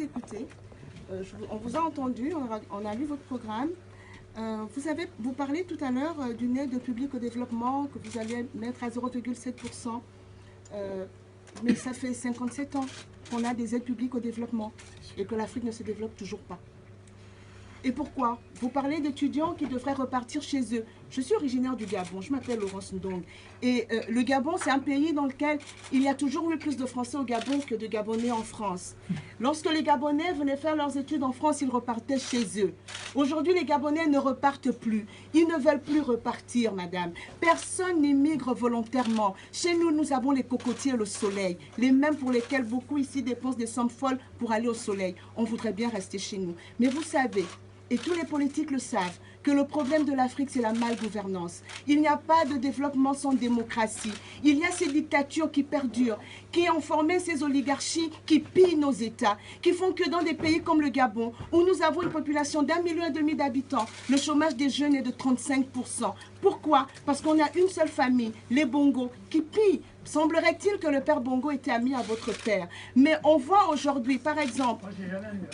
vous écouté. On vous a entendu, on a lu votre programme. Vous parlez tout à l'heure d'une aide publique au développement que vous allez mettre à 0,7%. Mais ça fait 57 ans qu'on a des aides publiques au développement et que l'Afrique ne se développe toujours pas. Et pourquoi? Vous parlez d'étudiants qui devraient repartir chez eux. Je suis originaire du Gabon, je m'appelle Laurence Ndong. Et le Gabon, c'est un pays dans lequel il y a toujours eu plus de Français au Gabon que de Gabonais en France. Lorsque les Gabonais venaient faire leurs études en France, ils repartaient chez eux. Aujourd'hui, les Gabonais ne repartent plus. Ils ne veulent plus repartir, madame. Personne n'immigre volontairement. Chez nous, nous avons les cocotiers et le soleil, les mêmes pour lesquels beaucoup ici dépensent des sommes folles pour aller au soleil. On voudrait bien rester chez nous. Mais vous savez, et tous les politiques le savent, que le problème de l'Afrique, c'est la malgouvernance. Il n'y a pas de développement sans démocratie. Il y a ces dictatures qui perdurent, qui ont formé ces oligarchies qui pillent nos États, qui font que dans des pays comme le Gabon, où nous avons une population d'1,5 million d'habitants, le chômage des jeunes est de 35%. Pourquoi? Parce qu'on a une seule famille, les Bongo, qui pillent. Semblerait-il que le père Bongo était ami à votre père. Mais on voit aujourd'hui, par exemple,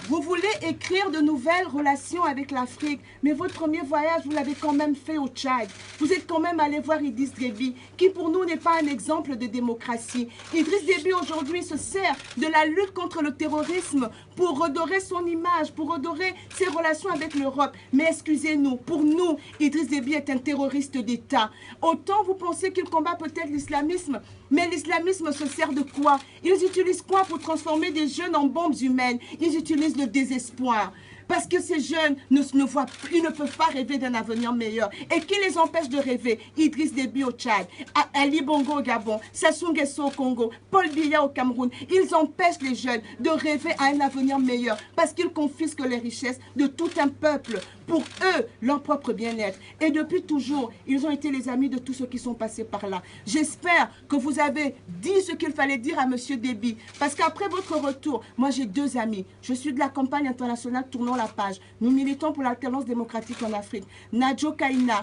vous voulez écrire de nouvelles relations avec l'Afrique, mais votre premier voyage, vous l'avez quand même fait au Tchad. Vous êtes quand même allé voir Idriss Déby, qui pour nous n'est pas un exemple de démocratie. Idriss Déby aujourd'hui se sert de la lutte contre le terrorisme pour redorer son image, pour redorer ses relations avec l'Europe. Mais excusez-nous, pour nous, Idriss Déby est un terroriste d'État. Autant vous pensez qu'il combat peut-être l'islamisme, mais l'islamisme se sert de quoi? Ils utilisent quoi pour transformer des jeunes en bombes humaines? Ils utilisent le désespoir. Parce que ces jeunes ils ne peuvent pas rêver d'un avenir meilleur. Et qui les empêche de rêver? Idriss Déby au Tchad, Ali Bongo au Gabon, Sassou Nguesso au Congo, Paul Biya au Cameroun. Ils empêchent les jeunes de rêver à un avenir meilleur parce qu'ils confisquent les richesses de tout un peuple pour eux, leur propre bien-être. Et depuis toujours, ils ont été les amis de tous ceux qui sont passés par là. J'espère que vous avez dit ce qu'il fallait dire à M. Déby. Parce qu'après votre retour, moi j'ai 2 amis. Je suis de la campagne internationale Tournons la page. Nous militons pour l'alternance démocratique en Afrique. Nadjo Kaina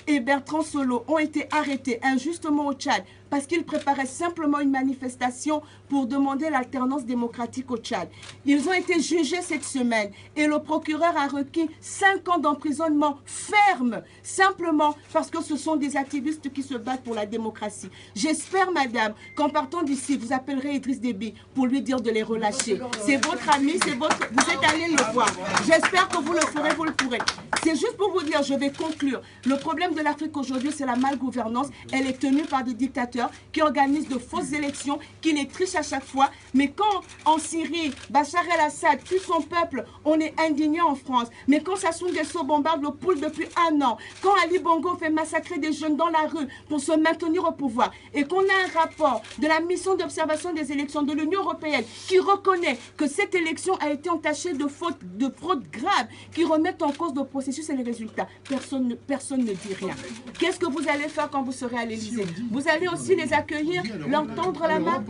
et Bertrand Solo ont été arrêtés injustement au Tchad parce qu'ils préparaient simplement une manifestation pour demander l'alternance démocratique au Tchad. Ils ont été jugés cette semaine et le procureur a requis 5 ans d'emprisonnement ferme, simplement parce que ce sont des activistes qui se battent pour la démocratie. J'espère, madame, qu'en partant d'ici, vous appellerez Idriss Déby pour lui dire de les relâcher. C'est votre ami, vous êtes allé le voir. J'espère que vous le ferez, vous le pourrez. C'est juste pour vous dire, je vais conclure. Le problème de l'Afrique aujourd'hui, c'est la malgouvernance. Elle est tenue par des dictateurs qui organisent de fausses élections, qui les trichent à chaque fois. Mais quand en Syrie, Bachar el-Assad tue son peuple, on est indigné en France. Mais quand Sassou Nguesso bombarde le Poul depuis 1 an, quand Ali Bongo fait massacrer des jeunes dans la rue pour se maintenir au pouvoir, et qu'on a un rapport de la mission d'observation des élections de l'Union européenne qui reconnaît que cette élection a été entachée de fraude grave, qui remettent en cause le processus et les résultats, personne ne dit rien. Qu'est-ce que vous allez faire quand vous serez à l'Élysée? Vous allez aussi les accueillir, leur tendre la main?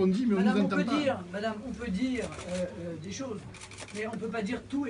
Madame, on peut dire des choses, mais on ne peut pas dire tout.